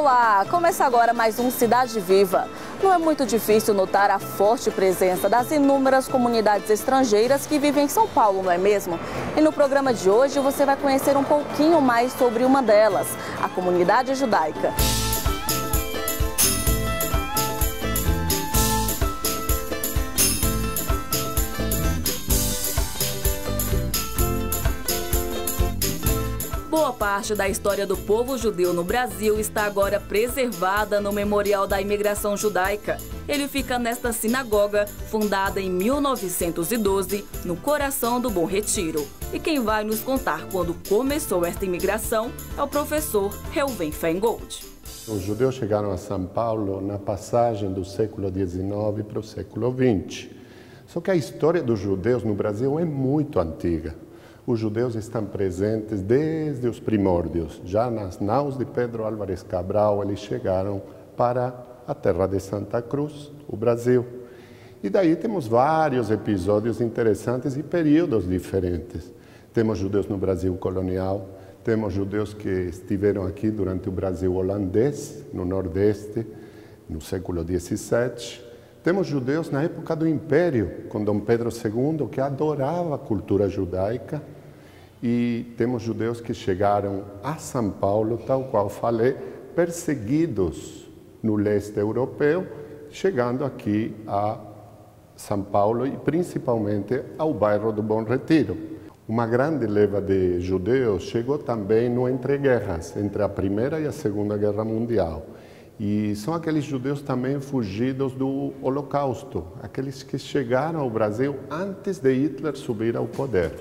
Olá! Começa agora mais um Cidade Viva. Não é muito difícil notar a forte presença das inúmeras comunidades estrangeiras que vivem em São Paulo, não é mesmo? E no programa de hoje você vai conhecer um pouquinho mais sobre uma delas, a comunidade judaica. Boa parte da história do povo judeu no Brasil está agora preservada no Memorial da Imigração Judaica. Ele fica nesta sinagoga, fundada em 1912, no coração do Bom Retiro. E quem vai nos contar quando começou esta imigração é o professor Reuven Feingold. Os judeus chegaram a São Paulo na passagem do século XIX para o século XX. Só que a história dos judeus no Brasil é muito antiga. Os judeus estão presentes desde os primórdios. Já nas naus de Pedro Álvares Cabral, eles chegaram para a terra de Santa Cruz, o Brasil. E daí temos vários episódios interessantes e períodos diferentes. Temos judeus no Brasil colonial, temos judeus que estiveram aqui durante o Brasil holandês, no Nordeste, no século XVII. Temos judeus na época do Império, com Dom Pedro II, que adorava a cultura judaica. E temos judeus que chegaram a São Paulo, tal qual falei, perseguidos no leste europeu, chegando aqui a São Paulo e principalmente ao bairro do Bom Retiro. Uma grande leva de judeus chegou também no entreguerras, entre a Primeira e a Segunda Guerra Mundial. E são aqueles judeus também fugidos do Holocausto, aqueles que chegaram ao Brasil antes de Hitler subir ao poder.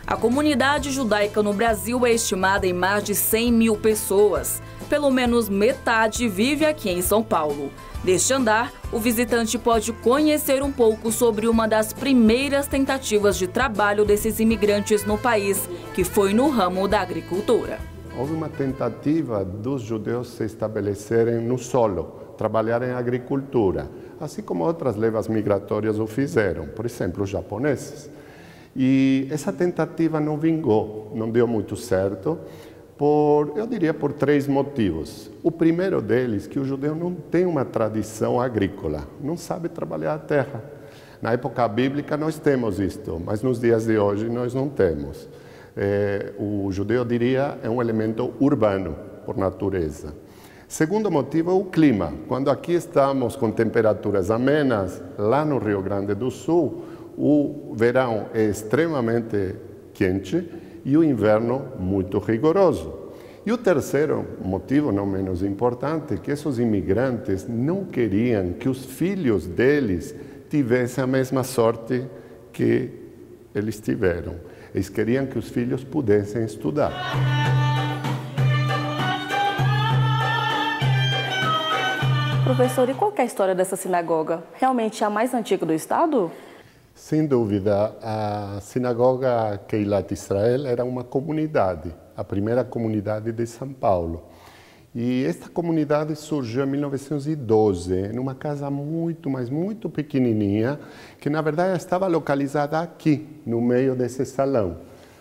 A comunidade judaica no Brasil é estimada em mais de 100 mil pessoas. Pelo menos metade vive aqui em São Paulo. Neste andar, o visitante pode conhecer um pouco sobre uma das primeiras tentativas de trabalho desses imigrantes no país, que foi no ramo da agricultura. Houve uma tentativa dos judeus se estabelecerem no solo, trabalhar em agricultura, assim como outras levas migratórias o fizeram, por exemplo, os japoneses. E essa tentativa não vingou, não deu muito certo, eu diria por três motivos. O primeiro deles, que o judeu não tem uma tradição agrícola, não sabe trabalhar a terra. Na época bíblica nós temos isto, mas nos dias de hoje nós não temos. O judeu, eu diria, é um elemento urbano, por natureza. Segundo motivo é o clima. Quando aqui estamos com temperaturas amenas, lá no Rio Grande do Sul, o verão é extremamente quente e o inverno muito rigoroso. E o terceiro motivo, não menos importante, é que esses imigrantes não queriam que os filhos deles tivessem a mesma sorte que eles tiveram. Eles queriam que os filhos pudessem estudar. Professor, e qual é a história dessa sinagoga? Realmente é a mais antiga do estado? Sem dúvida, a sinagoga Keilat Israel era uma comunidade, a primeira comunidade de São Paulo. E esta comunidade surgiu em 1912, numa casa muito pequenininha, que na verdade estava localizada aqui, no meio desse salão.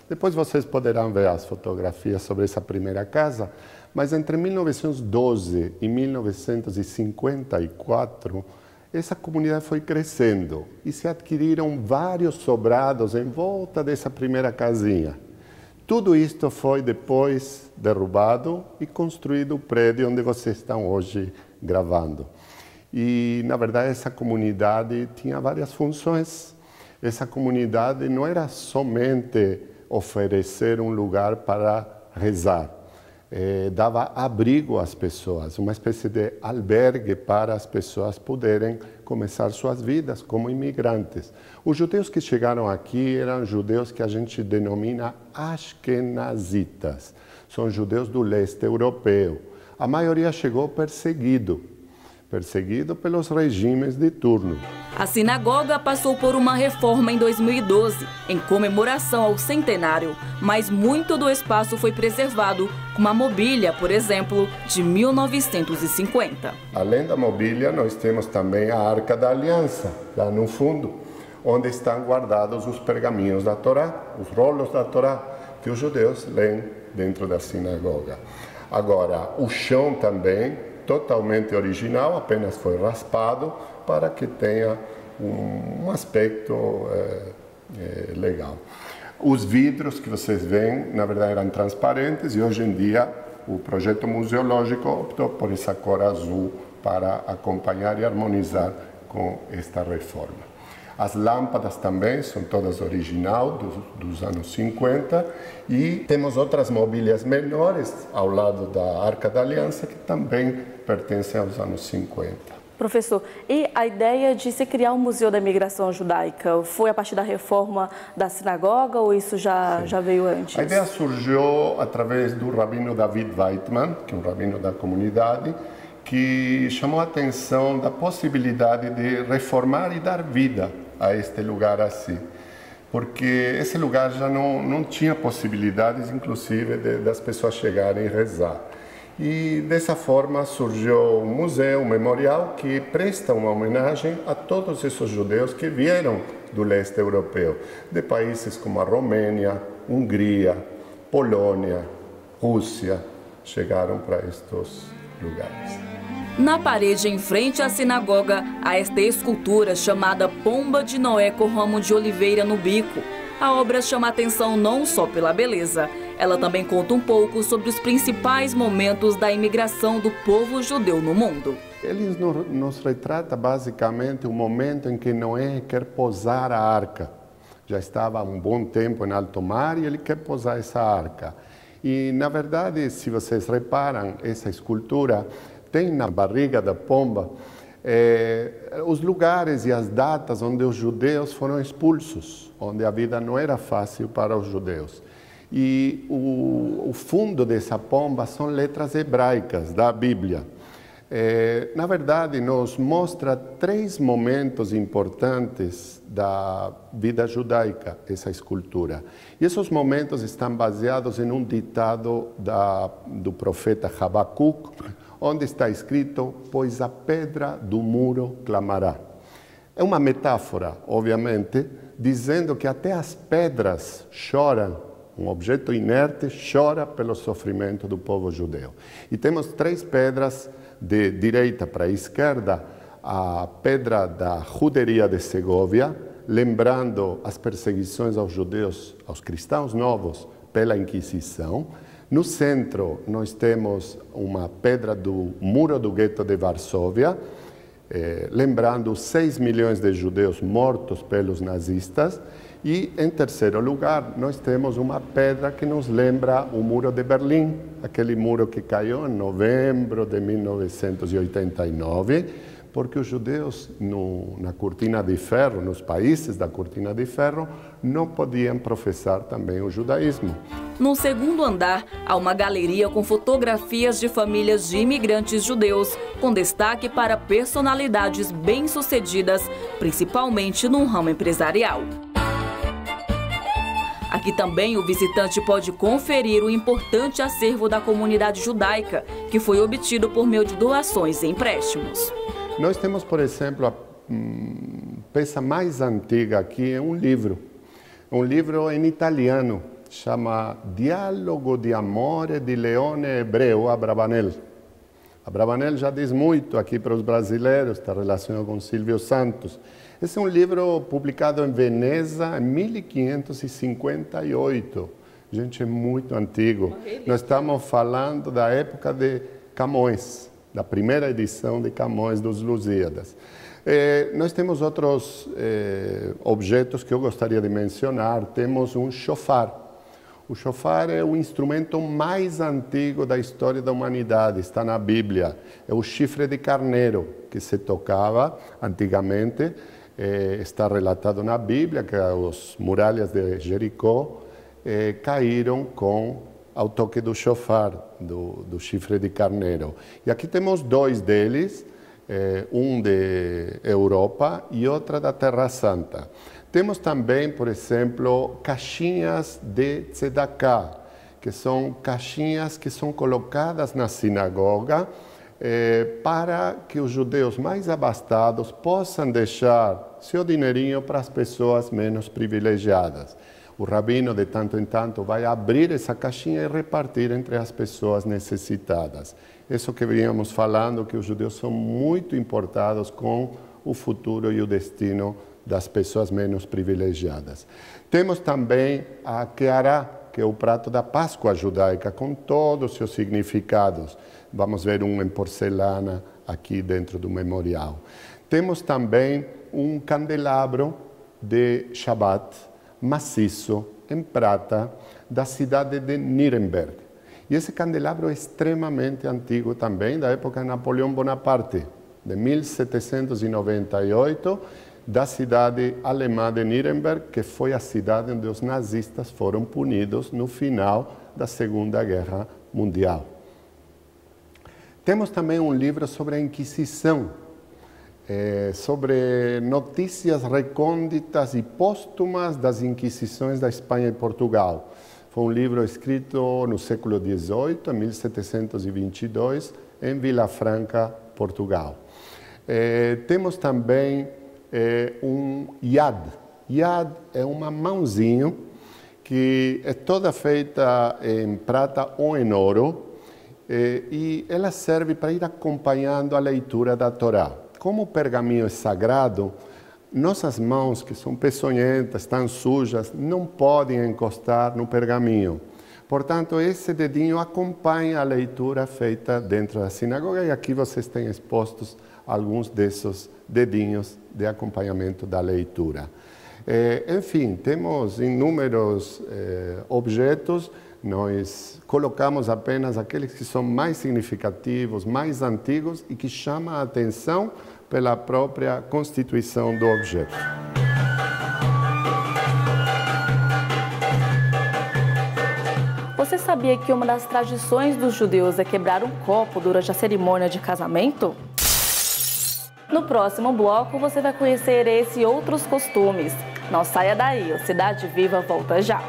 Depois vocês poderão ver as fotografias sobre essa primeira casa, mas entre 1912 e 1954, essa comunidade foi crescendo e se adquiriram vários sobrados em volta dessa primeira casinha. Tudo isto foi depois derrubado e construído o prédio onde vocês estão hoje gravando. E, na verdade, essa comunidade tinha várias funções. Essa comunidade não era somente oferecer um lugar para rezar. Dava abrigo às pessoas, uma espécie de albergue para as pessoas poderem começar suas vidas como imigrantes. Os judeus que chegaram aqui eram judeus que a gente denomina ashkenazitas. São judeus do leste europeu. A maioria chegou perseguido pelos regimes de turno. A sinagoga passou por uma reforma em 2012, em comemoração ao centenário, mas muito do espaço foi preservado, como a mobília, por exemplo, de 1950. Além da mobília, nós temos também a Arca da Aliança, lá no fundo, onde estão guardados os pergaminhos da Torá, os rolos da Torá, que os judeus leem dentro da sinagoga. Agora, o chão também, totalmente original, apenas foi raspado para que tenha um aspecto legal. Os vidros que vocês veem, na verdade, eram transparentes e hoje em dia o projeto museológico optou por essa cor azul para acompanhar e harmonizar com esta reforma. As lâmpadas também são todas original dos anos 50 e temos outras mobílias menores ao lado da Arca da Aliança que também pertencem aos anos 50. Professor, e a ideia de se criar um Museu da Imigração Judaica foi a partir da reforma da sinagoga ou isso já veio antes? A ideia surgiu através do rabino David Weitman, que é um rabino da comunidade, que chamou a atenção da possibilidade de reformar e dar vida a este lugar assim. Porque esse lugar já não tinha possibilidades, inclusive, das pessoas chegarem e rezar. E dessa forma surgiu um museu, um memorial que presta uma homenagem a todos esses judeus que vieram do leste europeu, de países como a Romênia, Hungria, Polônia, Rússia, chegaram para estes lugares. Na parede em frente à sinagoga, há esta escultura chamada Pomba de Noé com ramo de oliveira no bico. A obra chama a atenção não só pela beleza, ela também conta um pouco sobre os principais momentos da imigração do povo judeu no mundo. Ele nos retrata basicamente o momento em que Noé quer pousar a arca. Já estava há um bom tempo em alto mar e ele quer pousar essa arca. E, na verdade, se vocês reparam, essa escultura tem na barriga da pomba os lugares e as datas onde os judeus foram expulsos, onde a vida não era fácil para os judeus. E o fundo dessa pomba são letras hebraicas da Bíblia. Na verdade, nos mostra 3 momentos importantes da vida judaica, essa escultura. E esses momentos estão baseados em um ditado do profeta Habacuc, onde está escrito: pois a pedra do muro clamará. É uma metáfora, obviamente, dizendo que até as pedras choram. Um objeto inerte chora pelo sofrimento do povo judeu. E temos 3 pedras de direita para a esquerda, a pedra da Juderia de Segóvia, lembrando as perseguições aos judeus, aos cristãos novos, pela Inquisição. No centro, nós temos uma pedra do Muro do Gueto de Varsóvia, lembrando 6 milhões de judeus mortos pelos nazistas. E, em terceiro lugar, nós temos uma pedra que nos lembra o Muro de Berlim, aquele muro que caiu em novembro de 1989, porque os judeus na Cortina de Ferro, nos países da Cortina de Ferro, não podiam professar também o judaísmo. No segundo andar, há uma galeria com fotografias de famílias de imigrantes judeus, com destaque para personalidades bem-sucedidas, principalmente no ramo empresarial. Aqui também o visitante pode conferir o importante acervo da comunidade judaica, que foi obtido por meio de doações e empréstimos. Nós temos, por exemplo, a peça mais antiga aqui, é um livro em italiano, chama Diálogo di amore di Leone Ebreu Abravanel. Abravanel já diz muito aqui para os brasileiros, está relacionado com Silvio Santos. Esse é um livro publicado em Veneza em 1558. Gente, é muito antigo. Nós estamos falando da época de Camões, da primeira edição de Camões dos Lusíadas. Nós temos outros objetos que eu gostaria de mencionar. Temos um shofar. O shofar é o instrumento mais antigo da história da humanidade, está na Bíblia. É o chifre de carneiro que se tocava antigamente. Está relatado na Bíblia que as muralhas de Jericó caíram ao toque do shofar, do chifre de carneiro. E aqui temos 2 deles, um de Europa e outra da Terra Santa. Temos também, por exemplo, caixinhas de tzedakah, que são caixinhas que são colocadas na sinagoga para que os judeus mais abastados possam deixar seu dinheirinho para as pessoas menos privilegiadas. O rabino, de tanto em tanto, vai abrir essa caixinha e repartir entre as pessoas necessitadas. Isso que vínhamos falando, que os judeus são muito importados com o futuro e o destino das pessoas menos privilegiadas. Temos também a Keará, que é o prato da Páscoa judaica, com todos os seus significados. Vamos ver um em porcelana aqui dentro do memorial. Temos também um candelabro de Shabbat, maciço, em prata, da cidade de Nuremberg. E esse candelabro é extremamente antigo também, da época de Napoleão Bonaparte, de 1798, da cidade alemã de Nuremberg, que foi a cidade onde os nazistas foram punidos no final da Segunda Guerra Mundial. Temos também um livro sobre a Inquisição, sobre notícias recônditas e póstumas das Inquisições da Espanha e Portugal. Foi um livro escrito no século XVIII, em 1722, em Vilafranca, Portugal. Temos também um Yad. Yad é uma mãozinha que é toda feita em prata ou em ouro e ela serve para ir acompanhando a leitura da Torá. Como o pergaminho é sagrado, nossas mãos, que são peçonhentas, estão sujas, não podem encostar no pergaminho. Portanto, esse dedinho acompanha a leitura feita dentro da sinagoga e aqui vocês têm expostos alguns desses dedinhos de acompanhamento da leitura. Enfim, temos inúmeros objetos, nós colocamos apenas aqueles que são mais significativos, mais antigos e que chamam a atenção pela própria constituição do objeto. Você sabia que uma das tradições dos judeus é quebrar um copo durante a cerimônia de casamento? No próximo bloco, você vai conhecer esse e outros costumes. Não saia daí, o Cidade Viva volta já.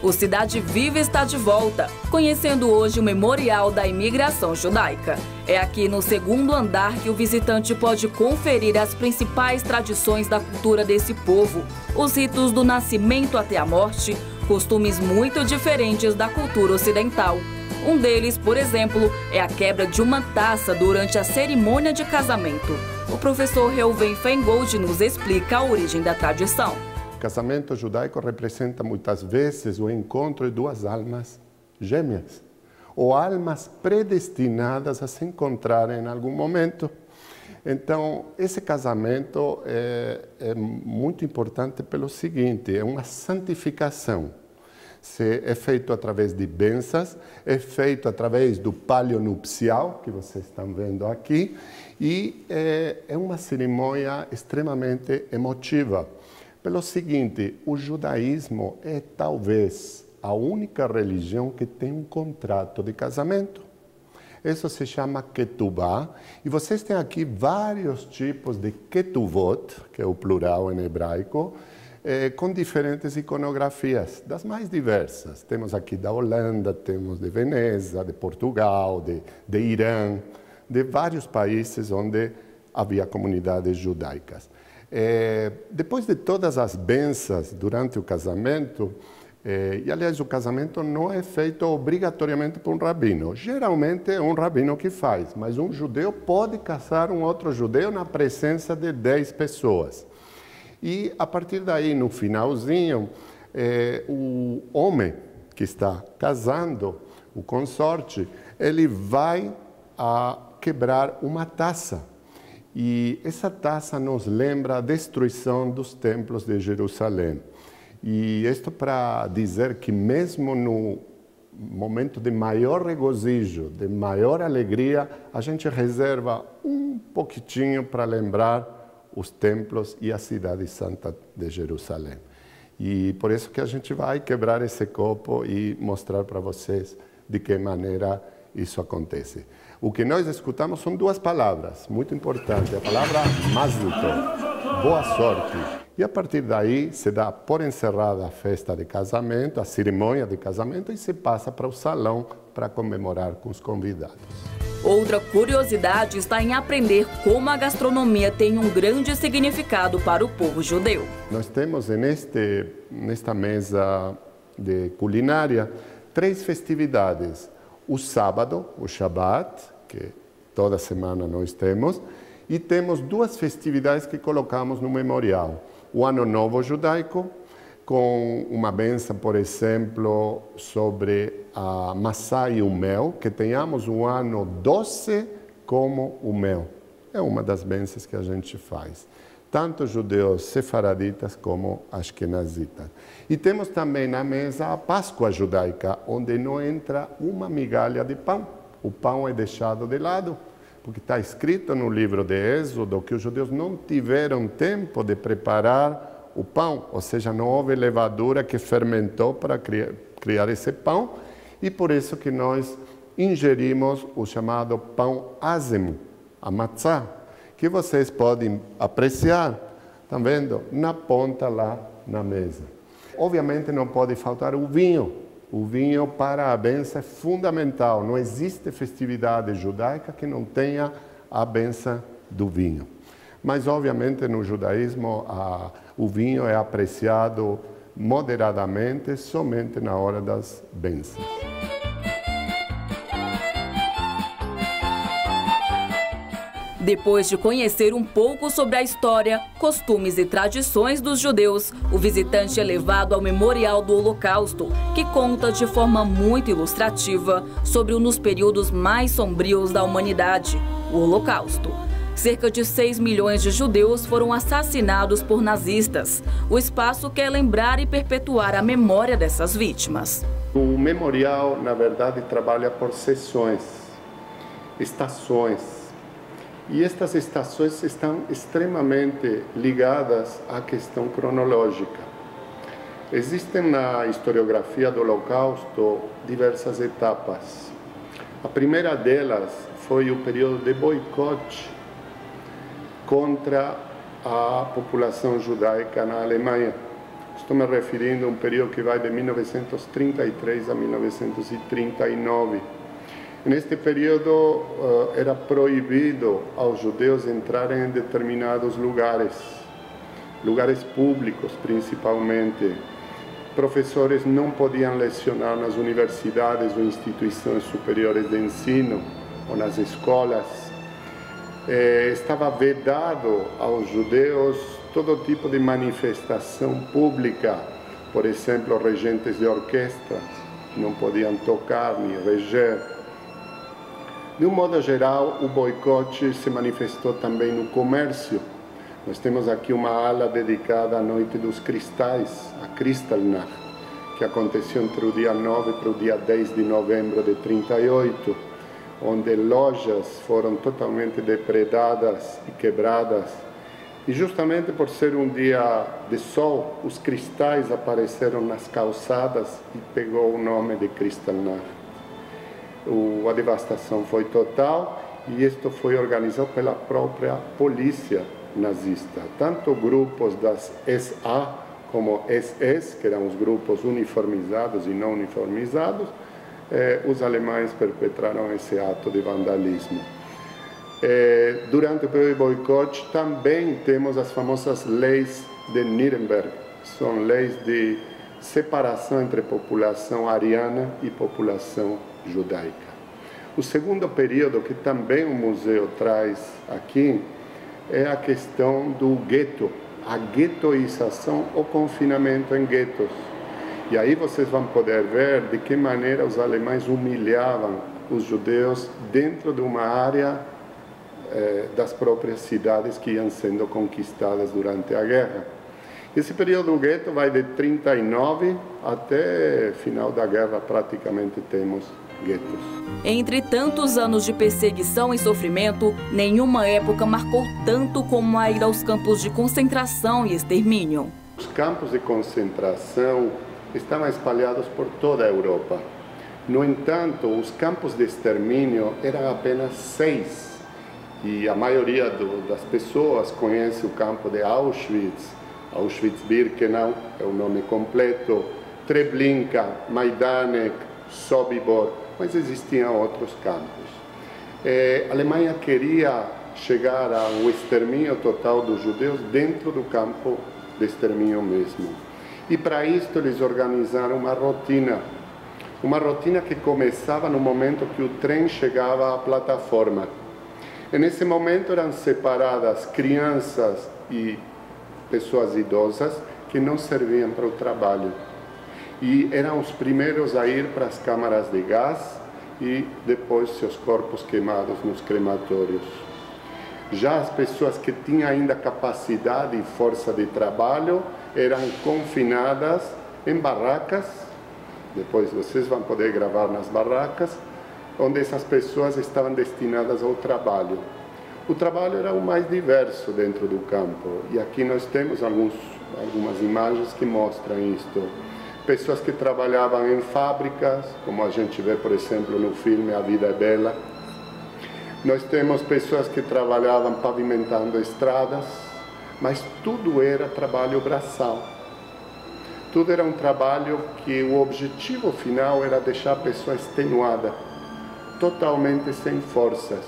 O Cidade Viva está de volta, conhecendo hoje o Memorial da Imigração Judaica. É aqui no segundo andar que o visitante pode conferir as principais tradições da cultura desse povo, os ritos do nascimento até a morte, costumes muito diferentes da cultura ocidental. Um deles, por exemplo, é a quebra de uma taça durante a cerimônia de casamento. O professor Reuven Feingold nos explica a origem da tradição. O casamento judaico representa muitas vezes o encontro de duas almas gêmeas, ou almas predestinadas a se encontrarem em algum momento. Então, esse casamento é muito importante pelo seguinte, é uma santificação. É feito através de bênçãos, é feito através do palio nupcial, que vocês estão vendo aqui, e é uma cerimônia extremamente emotiva. Pelo seguinte, o judaísmo é talvez a única religião que tem um contrato de casamento. Isso se chama ketubá, e vocês têm aqui vários tipos de ketuvot, que é o plural em hebraico, com diferentes iconografias, das mais diversas. Temos aqui da Holanda, temos de Veneza, de Portugal, de Irã, de vários países onde havia comunidades judaicas. Depois de todas as bênçãos durante o casamento, e aliás o casamento não é feito obrigatoriamente por um rabino, geralmente é um rabino que faz, mas um judeu pode casar um outro judeu na presença de 10 pessoas. E a partir daí, no finalzinho, o homem que está casando, o consorte, ele vai quebrar uma taça. E essa taça nos lembra a destruição dos templos de Jerusalém. E isto para dizer que mesmo no momento de maior regozijo, de maior alegria, a gente reserva um pouquinho para lembrar os templos e a cidade santa de Jerusalém. E por isso que a gente vai quebrar esse copo e mostrar para vocês de que maneira isso acontece. O que nós escutamos são duas palavras muito importantes. A palavra Mazel Tov, boa sorte, E a partir daí se dá por encerrada a festa de casamento, a cerimônia de casamento, e se passa para o salão para comemorar com os convidados. Outra curiosidade está em aprender como a gastronomia tem um grande significado para o povo judeu. Nós temos nesta mesa de culinária 3 festividades. O sábado, o Shabbat, que toda semana nós temos, e temos 2 festividades que colocamos no memorial. O Ano Novo Judaico, com uma bênção, por exemplo, sobre a maçã e o mel, que tenhamos um ano doce como o mel. É uma das bênçãos que a gente faz. Tanto judeus sefaraditas como ashkenazitas. E temos também na mesa a Páscoa judaica, onde não entra uma migalha de pão. O pão é deixado de lado, porque está escrito no livro de Êxodo que os judeus não tiveram tempo de preparar o pão, ou seja, não houve levadura que fermentou para criar esse pão, e por isso que nós ingerimos o chamado pão azem, a matzá, que vocês podem apreciar, estão vendo? Na ponta lá na mesa. Obviamente não pode faltar o vinho. O vinho para a bênção é fundamental. Não existe festividade judaica que não tenha a bênção do vinho. Mas, obviamente, no judaísmo, o vinho é apreciado moderadamente, somente na hora das bênçãos. Depois de conhecer um pouco sobre a história, costumes e tradições dos judeus, o visitante é levado ao Memorial do Holocausto, que conta de forma muito ilustrativa sobre um dos períodos mais sombrios da humanidade, o Holocausto. Cerca de 6 milhões de judeus foram assassinados por nazistas. O espaço quer lembrar e perpetuar a memória dessas vítimas. O memorial, na verdade, trabalha por seções, estações. E estas estações estão extremamente ligadas à questão cronológica. Existem na historiografia do Holocausto diversas etapas. A primeira delas foi o período de boicote contra a população judaica na Alemanha. Estou me referindo a um período que vai de 1933 a 1939. Neste período era proibido aos judeus entrarem em determinados lugares públicos principalmente. Professores não podiam lecionar nas universidades ou instituições superiores de ensino ou nas escolas. Estava vedado aos judeus todo tipo de manifestação pública. Por exemplo, regentes de orquestra não podiam tocar nem reger. De um modo geral, o boicote se manifestou também no comércio. Nós temos aqui uma ala dedicada à Noite dos Cristais, a Kristallnacht, que aconteceu entre o dia 9 para o dia 10 de novembro de 1938, onde lojas foram totalmente depredadas e quebradas. E justamente por ser um dia de sol, os cristais apareceram nas calçadas e pegou o nome de Kristallnacht. A devastação foi total e isto foi organizado pela própria polícia nazista. Tanto grupos das SA como SS, que eram os grupos uniformizados e não uniformizados, os alemães perpetraram esse ato de vandalismo. Durante o período de boicote também temos as famosas leis de Nuremberg, são leis de separação entre população ariana e população judaica. O segundo período que também o museu traz aqui é a questão do gueto, a guetoização ou confinamento em guetos. E aí vocês vão poder ver de que maneira os alemães humilhavam os judeus dentro de uma área das próprias cidades que iam sendo conquistadas durante a guerra. Esse período do gueto vai de 1939 até final da guerra, praticamente temos guetos. Entre tantos anos de perseguição e sofrimento, nenhuma época marcou tanto como a ida aos campos de concentração e extermínio. Os campos de concentração estavam espalhados por toda a Europa. No entanto, os campos de extermínio eram apenas 6. E a maioria das pessoas conhece o campo de Auschwitz, Auschwitz-Birkenau é o nome completo, Treblinka, Majdanek, Sobibor, mas existiam outros campos. A Alemanha queria chegar ao extermínio total dos judeus dentro do campo de extermínio mesmo. E para isso eles organizaram uma rotina que começava no momento que o trem chegava à plataforma. E nesse momento eram separadas crianças e pessoas idosas que não serviam para o trabalho. E eram os primeiros a ir para as câmaras de gás e depois seus corpos queimados nos crematórios. Já as pessoas que tinham ainda capacidade e força de trabalho eram confinadas em barracas. Depois vocês vão poder gravar nas barracas, onde essas pessoas estavam destinadas ao trabalho. O trabalho era o mais diverso dentro do campo. E aqui nós temos algumas imagens que mostram isto. Pessoas que trabalhavam em fábricas, como a gente vê, por exemplo, no filme A Vida é Bela. Nós temos pessoas que trabalhavam pavimentando estradas, mas tudo era trabalho braçal. Tudo era um trabalho que o objetivo final era deixar a pessoa extenuada, totalmente sem forças.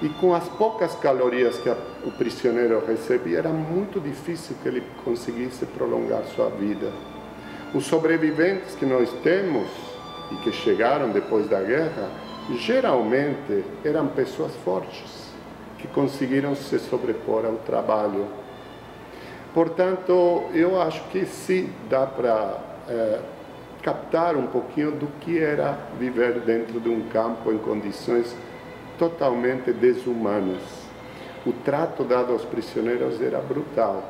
E com as poucas calorias que o prisioneiro recebia, era muito difícil que ele conseguisse prolongar sua vida. Os sobreviventes que nós temos e que chegaram depois da guerra, geralmente eram pessoas fortes, que conseguiram se sobrepor ao trabalho. Portanto, eu acho que sim, dá para captar um pouquinho do que era viver dentro de um campo em condições totalmente desumanas. O trato dado aos prisioneiros era brutal.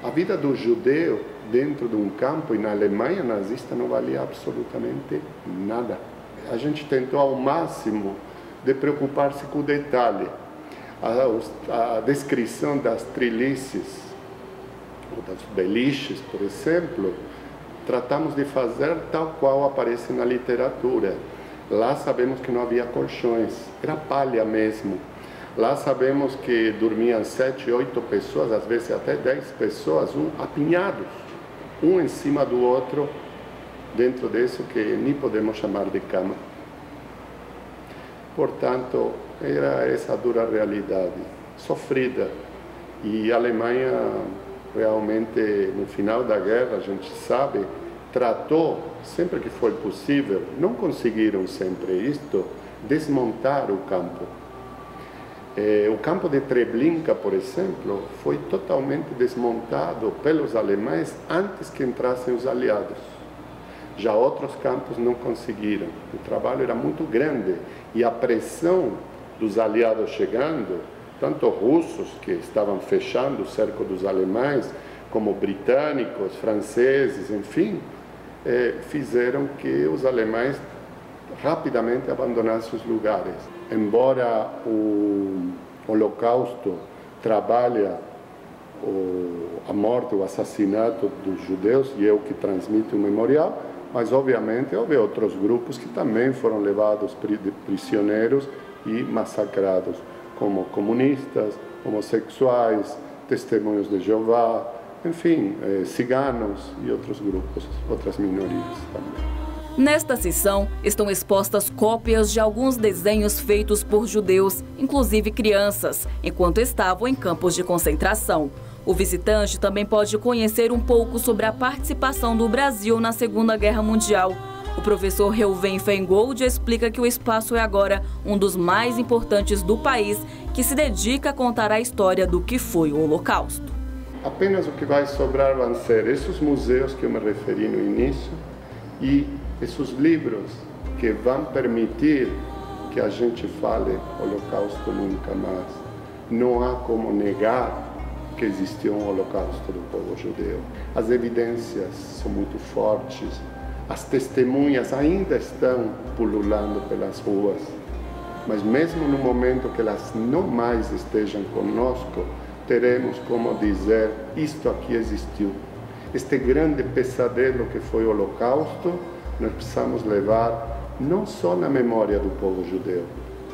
A vida do judeu dentro de um campo e na Alemanha nazista não valia absolutamente nada. A gente tentou ao máximo de preocupar-se com o detalhe. A descrição das trelices, ou das beliches, por exemplo, tratamos de fazer tal qual aparece na literatura. Lá sabemos que não havia colchões, era palha mesmo. Lá sabemos que dormiam 7, 8 pessoas, às vezes até 10 pessoas, apinhados, um em cima do outro, dentro disso que nem podemos chamar de cama. Portanto, era essa dura realidade, sofrida. E a Alemanha, realmente, no final da guerra, a gente sabe, tratou, sempre que foi possível, não conseguiram sempre isto, desmontar o campo. O campo de Treblinka, por exemplo, foi totalmente desmontado pelos alemães antes que entrassem os aliados. Já outros campos não conseguiram. O trabalho era muito grande e a pressão dos aliados chegando, tanto russos que estavam fechando o cerco dos alemães, como britânicos, franceses, enfim, fizeram que os alemães rapidamente abandonassem os lugares. Embora o Holocausto trabalha a morte, o assassinato dos judeus, e é o que transmite o memorial, mas obviamente houve outros grupos que também foram levados prisioneiros e massacrados, como comunistas, homossexuais, testemunhos de Jeová, enfim, ciganos e outros grupos, outras minorias também. Nesta seção estão expostas cópias de alguns desenhos feitos por judeus, inclusive crianças, enquanto estavam em campos de concentração. O visitante também pode conhecer um pouco sobre a participação do Brasil na Segunda Guerra Mundial. O professor Reuven Feingold explica que o espaço é agora um dos mais importantes do país, que se dedica a contar a história do que foi o Holocausto. Apenas o que vai sobrar vão ser esses museus que eu me referi no início e esses livros que vão permitir que a gente fale Holocausto nunca mais. Não há como negar que existiu um Holocausto do povo judeu. As evidências são muito fortes, as testemunhas ainda estão pululando pelas ruas, mas mesmo no momento que elas não mais estejam conosco, teremos como dizer, isto aqui existiu. Este grande pesadelo que foi o Holocausto, nós precisamos levar não só na memória do povo judeu,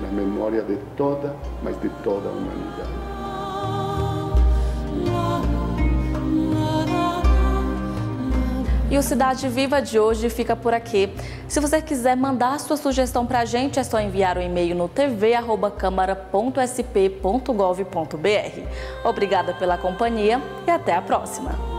na memória de toda, mas de toda a humanidade. E o Cidade Viva de hoje fica por aqui. Se você quiser mandar sua sugestão para a gente, é só enviar um e-mail no tv@câmara.sp.gov.br. Obrigada pela companhia e até a próxima.